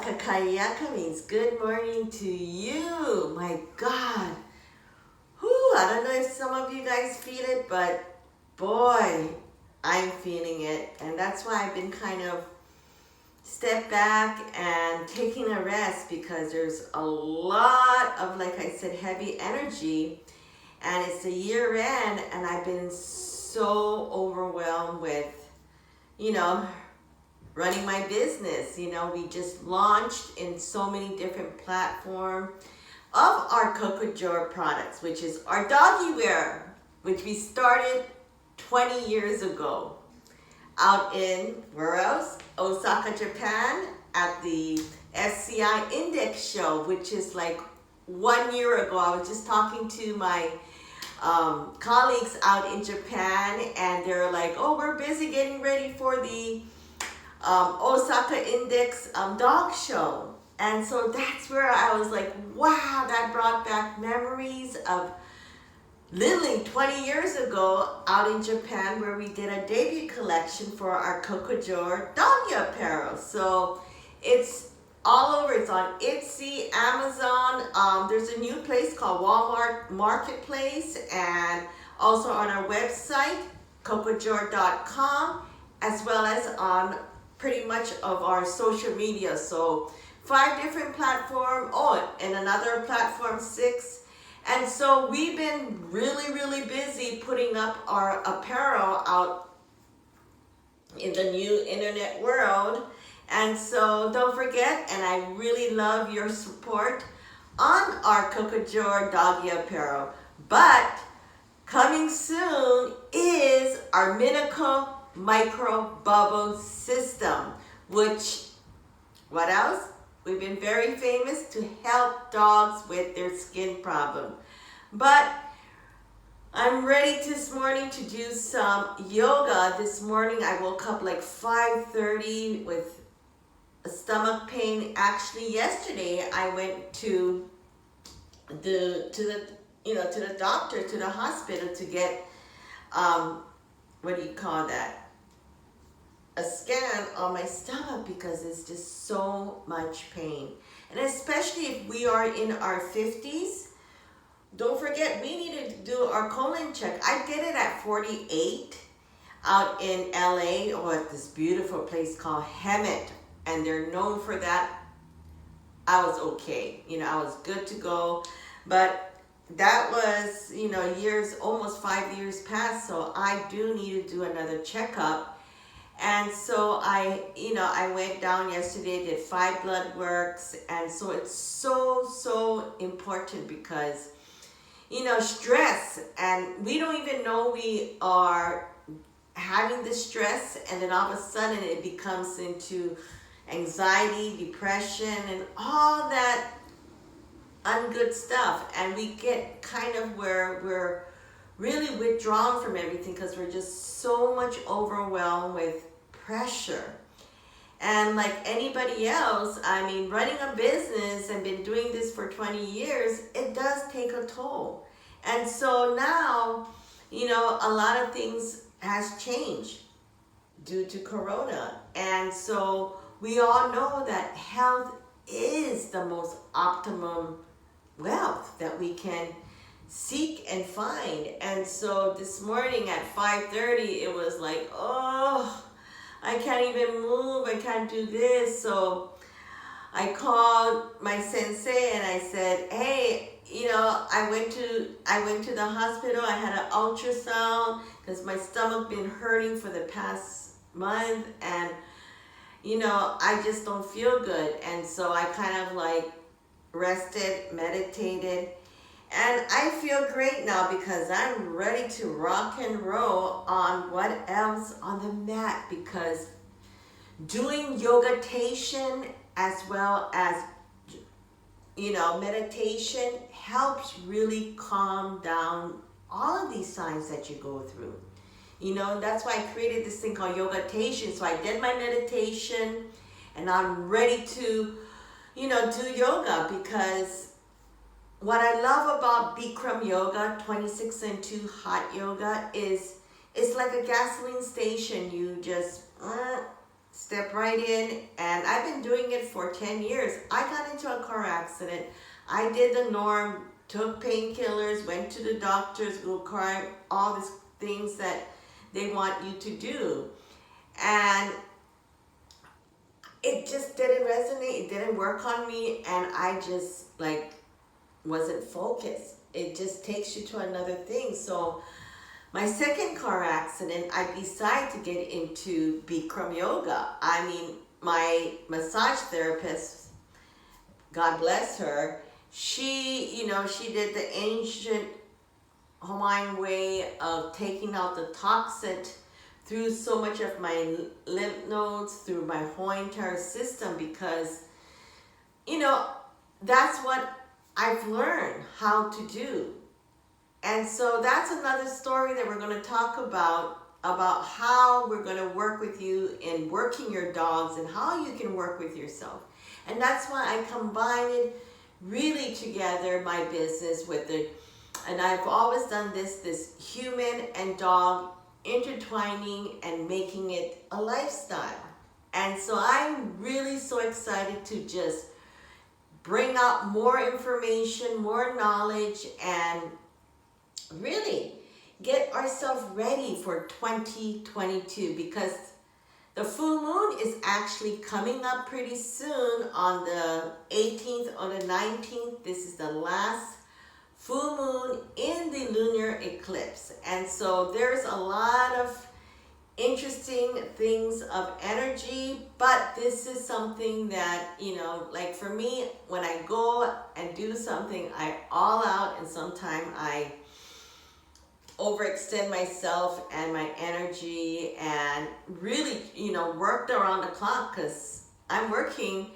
Kakayaka means good morning to you. My God. Whew, I don't know if some of you guys feel it, but boy, I'm feeling it. And that's why I've been kind of step back and taking a rest, because there's a lot of, like I said, heavy energy. And it's a year end, and I've been so overwhelmed with, running my business. We just launched in so many different platforms of our Cocojor products, which is our doggy wear, which we started 20 years ago out in, where else? Osaka, Japan, at the SCI Index Show, which is like 1 year ago. I was just talking to my colleagues out in Japan, and they're like, oh, we're busy getting ready for the Osaka Index dog show. And so that's where I was like, wow, that brought back memories of literally 20 years ago out in Japan, where we did a debut collection for our Cocojor doggy apparel. So it's all over. It's on Etsy, Amazon. There's a new place called Walmart Marketplace, and also on our website, cocojor.com, as well as on pretty much of our social media. So 5 different platforms. Oh, and another platform, 6. And so we've been really busy putting up our apparel out in the new internet world. And so don't forget, and I really love your support on our Cocojor doggy apparel. But coming soon is our Minico micro bubble system, which, what else? We've been very famous to help dogs with their skin problem. But I'm ready this morning to do some yoga. This morning I woke up like 5:30 with a stomach pain. Actually, yesterday I went to the doctor, to the hospital, to get what do you call that? A scan on my stomach, because it's just so much pain. And especially if we are in our 50s, don't forget we need to do our colon check. I did it at 48 out in LA, or at this beautiful place called Hemet, and they're known for that. I was okay, I was good to go. But that was, years, almost 5 years past, so I do need to do another checkup. And so I went down yesterday, did 5 blood works. And so it's so important, because, stress, and we don't even know we are having the stress, and then all of a sudden it becomes into anxiety, depression, and all that ungood stuff. And we get kind of where we're really withdrawn from everything, because we're just so much overwhelmed with pressure. And like anybody else, running a business and been doing this for 20 years, it does take a toll. And so now, a lot of things has changed due to Corona. And so we all know that health is the most optimum wealth that we can seek and find. And so this morning at 5:30, it was like, oh, I can't even move, I can't do this. So I called my sensei and I said, hey, I went to the hospital. I had an ultrasound because my stomach been hurting for the past month, and I just don't feel good. And so I kind of like rested, meditated, and I feel great now, because I'm ready to rock and roll on what else on the mat, because doing yogatation as well as meditation helps really calm down all of these signs that you go through. That's why I created this thing called yogatation. So I did my meditation, and I'm ready to do yoga, because what I love about Bikram yoga, 26 and 2 hot yoga, is it's like a gasoline station. You just step right in, and I've been doing it for 10 years. I got into a car accident. I did the norm, took painkillers, went to the doctors, go cry, all these things that they want you to do. And it just didn't resonate, it didn't work on me, and I just like wasn't focused. It just takes you to another thing. So my second car accident, I decided to get into Bikram yoga. I mean, my massage therapist, God bless her, she did the ancient Hawaiian way of taking out the toxin through so much of my lymph nodes, through my whole entire system, because, that's what I've learned how to do. And so that's another story that we're going to talk about how we're going to work with you in working your dogs and how you can work with yourself. And that's why I combined really together my business with it. And I've always done this human and dog intertwining and making it a lifestyle. And so I'm really so excited to just bring out more information, more knowledge, and really get ourselves ready for 2022, because the full moon is actually coming up pretty soon on the 18th or the 19th. This is the last full moon in the lunar eclipse. And so there's a lot of interesting things of energy, but this is something that, like for me, when I go and do something, I all out, and sometimes I overextend myself and my energy, and really, worked around the clock, because I'm working,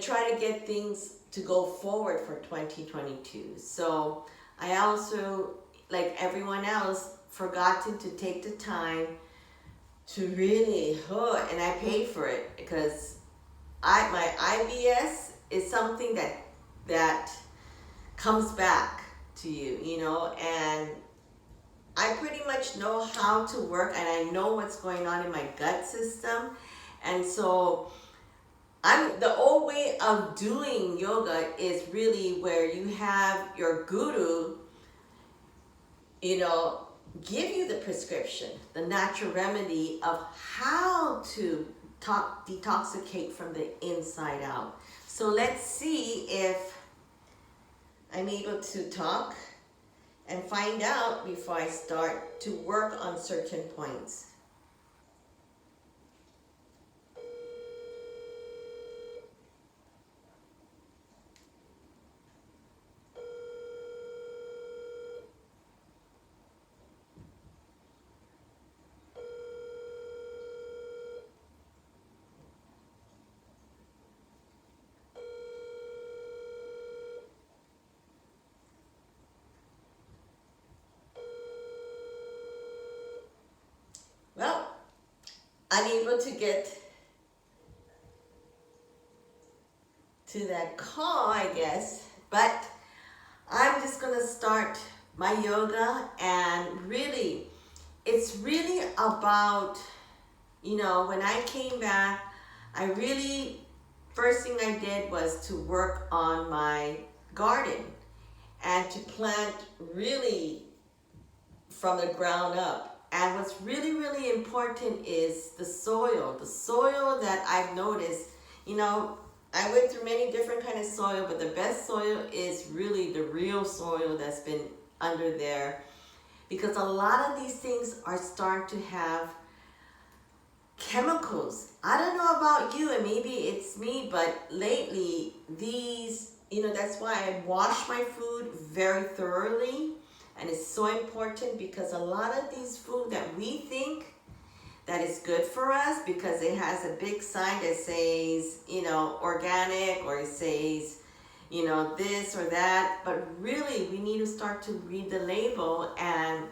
try to get things to go forward for 2022. So I also, like everyone else, forgotten to take the time to really, and I paid for it, because my IBS is something that comes back to you, and I pretty much know how to work, and I know what's going on in my gut system. And so the old way of doing yoga is really where you have your guru, give you the prescription, the natural remedy of how to detoxicate from the inside out. So let's see if I'm able to talk and find out before I start to work on certain points. Well, unable to get to that call, I guess, but I'm just gonna start my yoga. And really, it's really about, when I came back, first thing I did was to work on my garden and to plant really from the ground up. And what's really, really important is the soil. The soil that I've noticed, I went through many different kinds of soil, but the best soil is really the real soil that's been under there. Because a lot of these things are starting to have chemicals. I don't know about you, and maybe it's me, but lately these, that's why I wash my food very thoroughly. And it's so important, because a lot of these food that we think that is good for us, because it has a big sign that says, organic, or it says, this or that. But really, we need to start to read the label and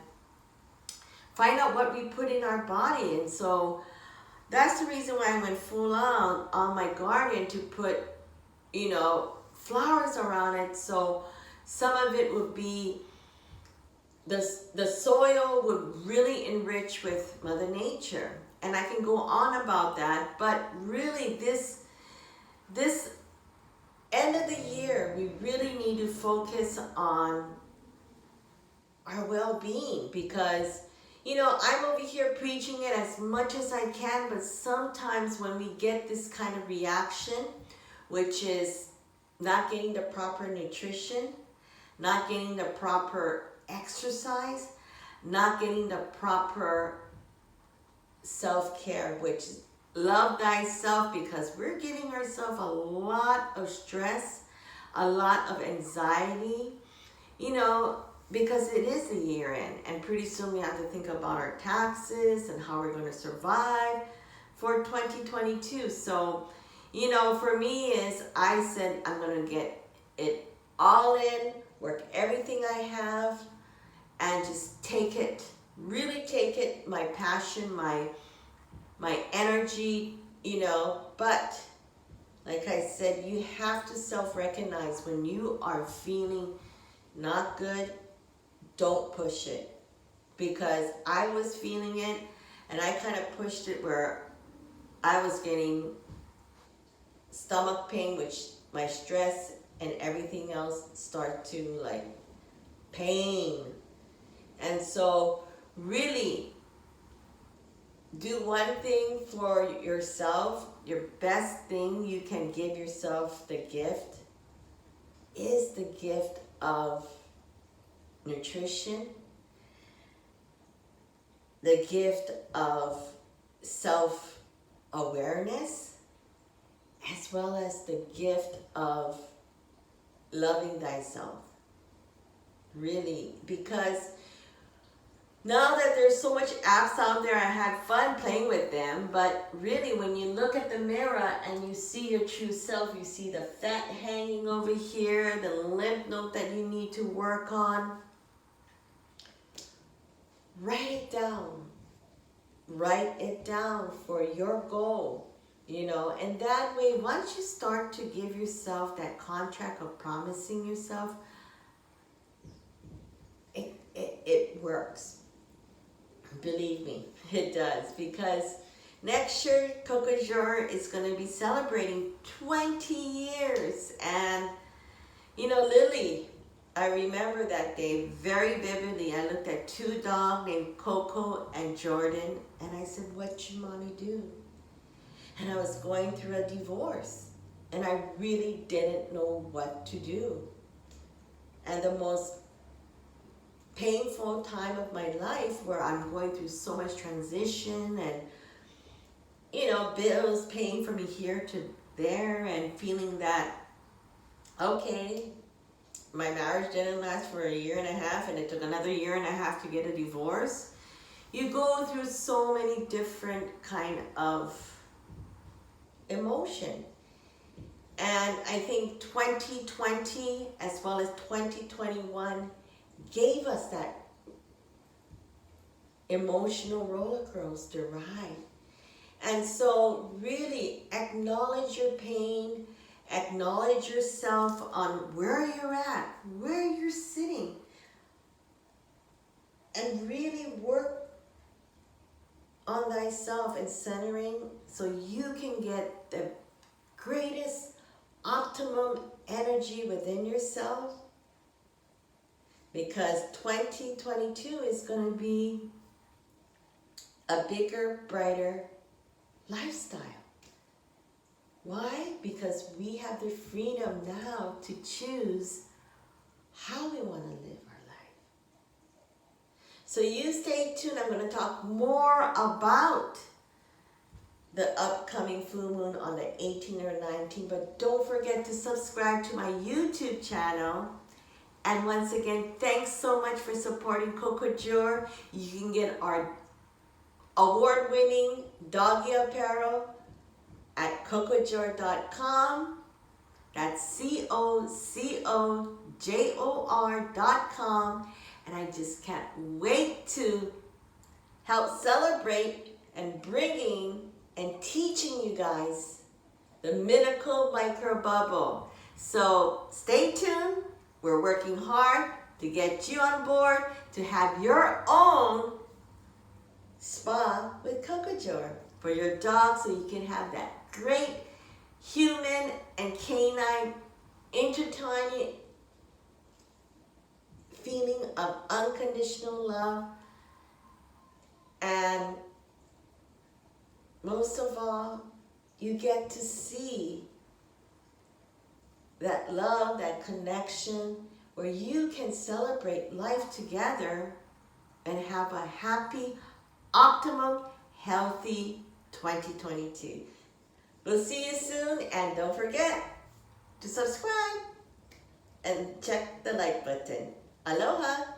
find out what we put in our body. And so that's the reason why I went full on my garden to put, flowers around it. So some of it would be the soil would really enrich with Mother Nature. and I can go on about that, but really this end of the year, we really need to focus on our well-being, because I'm over here preaching it as much as I can, but sometimes when we get this kind of reaction, which is not getting the proper nutrition, not getting the proper exercise, not getting the proper self-care, which is love thyself, because we're giving ourselves a lot of stress, a lot of anxiety, because it is the year end, and pretty soon we have to think about our taxes and how we're going to survive for 2022. So, for me is, I said I'm going to get it all in, work everything I have, and just take it, really take it, my passion, my energy, but like I said, you have to self-recognize when you are feeling not good. Don't push it, because I was feeling it, and I kind of pushed it where I was getting stomach pain, which my stress and everything else start to like pain. And so really do one thing for yourself. Your best thing you can give yourself, the gift, is the gift of nutrition, the gift of self-awareness, as well as the gift of loving thyself. Really, because now that there's so much apps out there, I had fun playing with them, but really when you look at the mirror and you see your true self, you see the fat hanging over here, the lymph node that you need to work on, write it down. Write it down for your goal, and that way, once you start to give yourself that contract of promising yourself, it works. Believe me, it does, because next year Cocojor is going to be celebrating 20 years, and Lily, I remember that day very vividly. I looked at two dogs named Coco and Jordan, and I said, what should mommy do? And I was going through a divorce, and I really didn't know what to do. And the most painful time of my life, where I'm going through so much transition and, bills paying for me here to there, and feeling that, okay, my marriage didn't last for 1.5 years, and it took another 1.5 years to get a divorce. You go through so many different kind of emotion. And I think 2020 as well as 2021 gave us that emotional roller coaster ride. And so really acknowledge your pain, acknowledge yourself on where you're at, where you're sitting, and really work on thyself and centering so you can get the greatest optimum energy within yourself, because 2022 is going to be a bigger, brighter lifestyle. Why? Because we have the freedom now to choose how we want to live our life. So you stay tuned. I'm going to talk more about the upcoming full moon on the 18th or 19th, but don't forget to subscribe to my YouTube channel. And once again, thanks so much for supporting Cocojor. You can get our award-winning doggy apparel at cocojor.com. That's COCOJOR.com. And I just can't wait to help celebrate and bringing and teaching you guys the miracle micro bubble. So stay tuned. We're working hard to get you on board to have your own spa with Cocojor for your dog so you can have that great human and canine intertwining feeling of unconditional love. And most of all, you get to see that love, that connection, where you can celebrate life together and have a happy, optimum, healthy 2022. We'll see you soon, and don't forget to subscribe and check the like button. Aloha!